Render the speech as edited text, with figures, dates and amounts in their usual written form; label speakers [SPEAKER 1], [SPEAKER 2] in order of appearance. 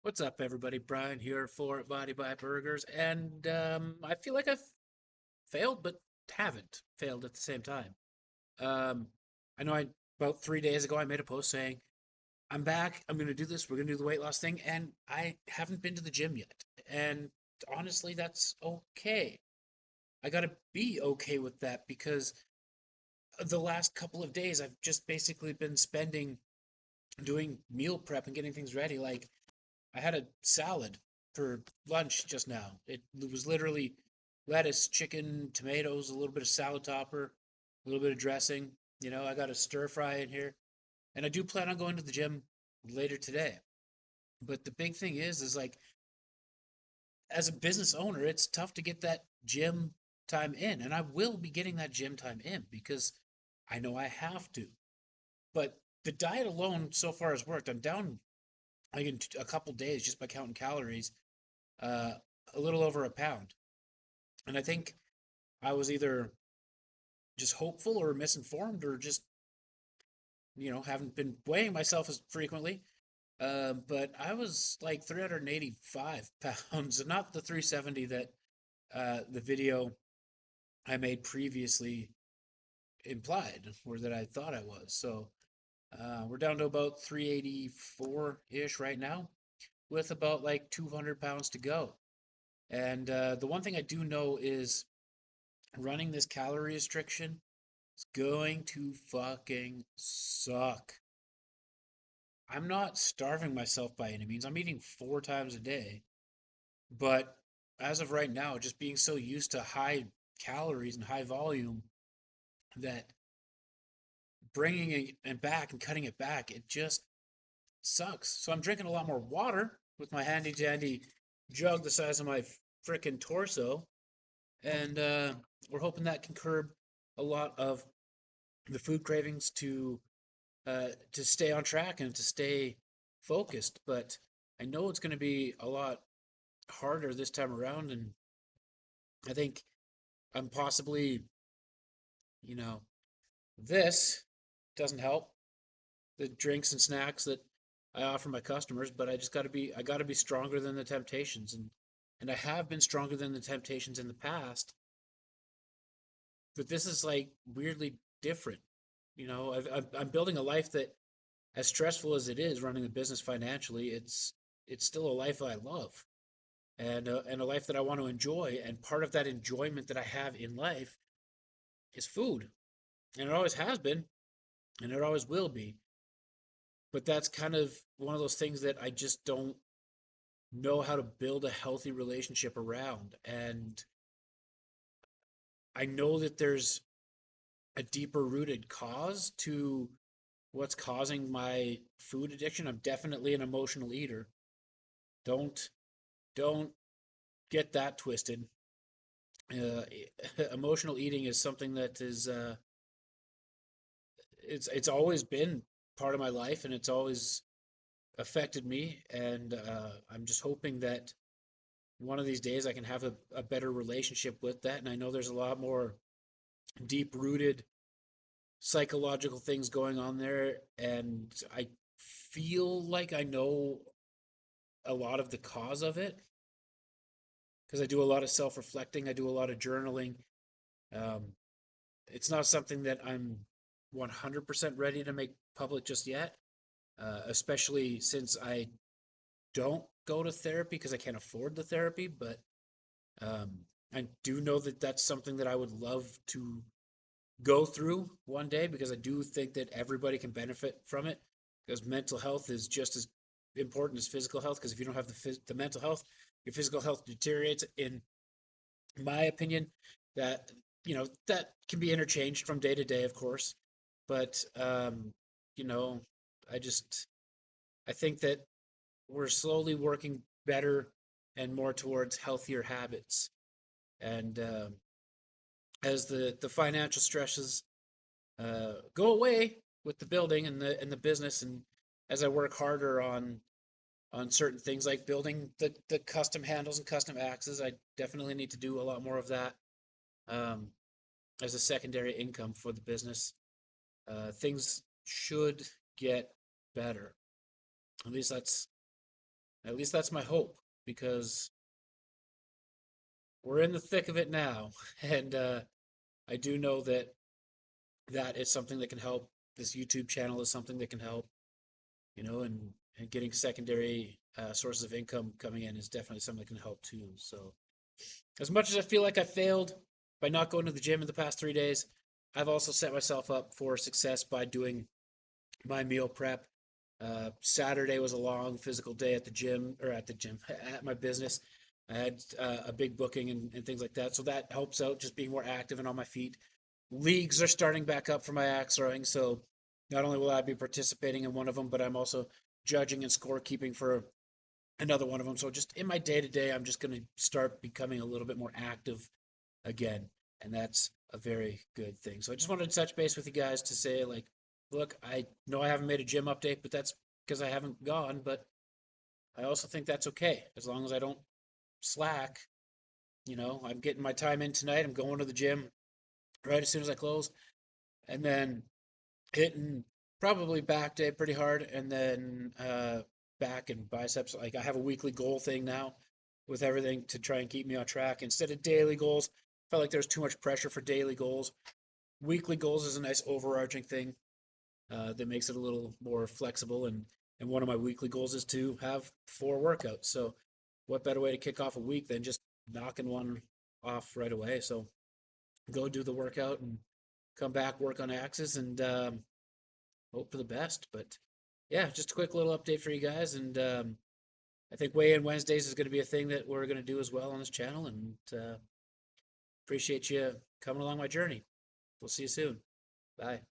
[SPEAKER 1] What's up, everybody? Brian here for Body by Burgers, and I feel like I've failed, but haven't failed at the same time. Um, I know about 3 days ago I made a post saying I'm back. I'm going to do this. We're going to do the weight loss thing, and I haven't been to the gym yet. And honestly, that's okay. I got to be okay with that because the last couple of days I've just basically been spending doing meal prep and getting things ready. Like I had a salad for lunch just now. It was literally lettuce, chicken, tomatoes, a little bit of salad topper, a little bit of dressing. I got a stir fry in here. And I do plan on going to the gym later today. But the big thing is like, as a business owner, it's tough to get that gym time in. And I will be getting that gym time in because I know I have to. But the diet alone so far has worked. I'm down like in a couple days just by counting calories, uh, a little over a pound. And I think I was either just hopeful or misinformed or just, haven't been weighing myself as frequently. But I was like 385 pounds, and not the 370 that the video I made previously implied or that I thought I was. So we're down to about 384 ish right now with about like 200 pounds to go. And the one thing I do know is running this calorie restriction is going to fucking suck. I'm not starving myself by any means. I'm eating 4 times a day, but as of right now, just being so used to high calories and high volume that bringing it back and cutting it back, it just sucks. So I'm drinking a lot more water with my handy dandy jug the size of my frickin' torso, and we're hoping that can curb a lot of the food cravings to stay on track and to stay focused. But I know it's going to be a lot harder this time around, and I think I'm possibly, you know, this doesn't help the drinks and snacks that I offer my customers, but I got to be stronger than the temptations, and I have been stronger than the temptations in the past, but this is like weirdly different. I'm building a life that, as stressful as it is running a business financially, it's still a life that I love, and a life that I want to enjoy. And part of that enjoyment that I have in life is food, and it always has been, and it always will be. But that's kind of one of those things that I just don't know how to build a healthy relationship around. And I know that there's a deeper rooted cause to what's causing my food addiction. I'm definitely an emotional eater. Don't don't get that twisted. Uh, Emotional eating is something that is it's always been part of my life, and it's always affected me. And I'm just hoping that one of these days I can have a better relationship with that. And I know there's a lot more deep rooted psychological things going on there, and I feel like I know a lot of the cause of it because I do a lot of self reflecting, I do a lot of journaling. Um, it's not something that I'm 100% ready to make public just yet, especially since I don't go to therapy because I can't afford the therapy. But um, I do know that that's something that I would love to go through one day because I do think that everybody can benefit from it because mental health is just as important as physical health. Because if you don't have the mental health, your physical health deteriorates. In my opinion, that that can be interchanged from day to day, of course, but you know, I just I think that we're slowly working better and more towards healthier habits. And as the financial stresses go away with the building and the business, and as I work harder on certain things like building the custom handles and custom axes, I definitely need to do a lot more of that um, as a secondary income for the business. Things should get better. At least At least that's my hope, because we're in the thick of it now, and I do know that that is something that can help. This YouTube channel is something that can help, and getting secondary sources of income coming in is definitely something that can help too. So, as much as I feel like I failed by not going to the gym in the past 3 days, I've also set myself up for success by doing my meal prep. Saturday was a long physical day at the gym, or at the gym, at my business. I had a big booking and things like that. So that helps out, just being more active and on my feet. Leagues are starting back up for my axe throwing. So not only will I be participating in one of them, but I'm also judging and scorekeeping for another one of them. So just in my day to day, I'm just going to start becoming a little bit more active again. And that's a very good thing. So I just wanted to touch base with you guys to say, like, look, I know I haven't made a gym update, but that's because I haven't gone. But I also think that's okay as long as I don't slack. I'm getting my time in tonight. I'm going to the gym right as soon as I close, and then hitting probably back day pretty hard, and then back and biceps. Like, I have a weekly goal thing now with everything to try and keep me on track instead of daily goals. I felt like there's too much pressure for daily goals. Weekly goals is a nice overarching thing that makes it a little more flexible. And one of my weekly goals is to have 4 workouts. So what better way to kick off a week than just knocking one off right away? So go do the workout and come back, work on axes, and hope for the best. But yeah, just a quick little update for you guys. And I think Weigh In Wednesdays is going to be a thing that we're going to do as well on this channel. And appreciate you coming along my journey. We'll see you soon. Bye.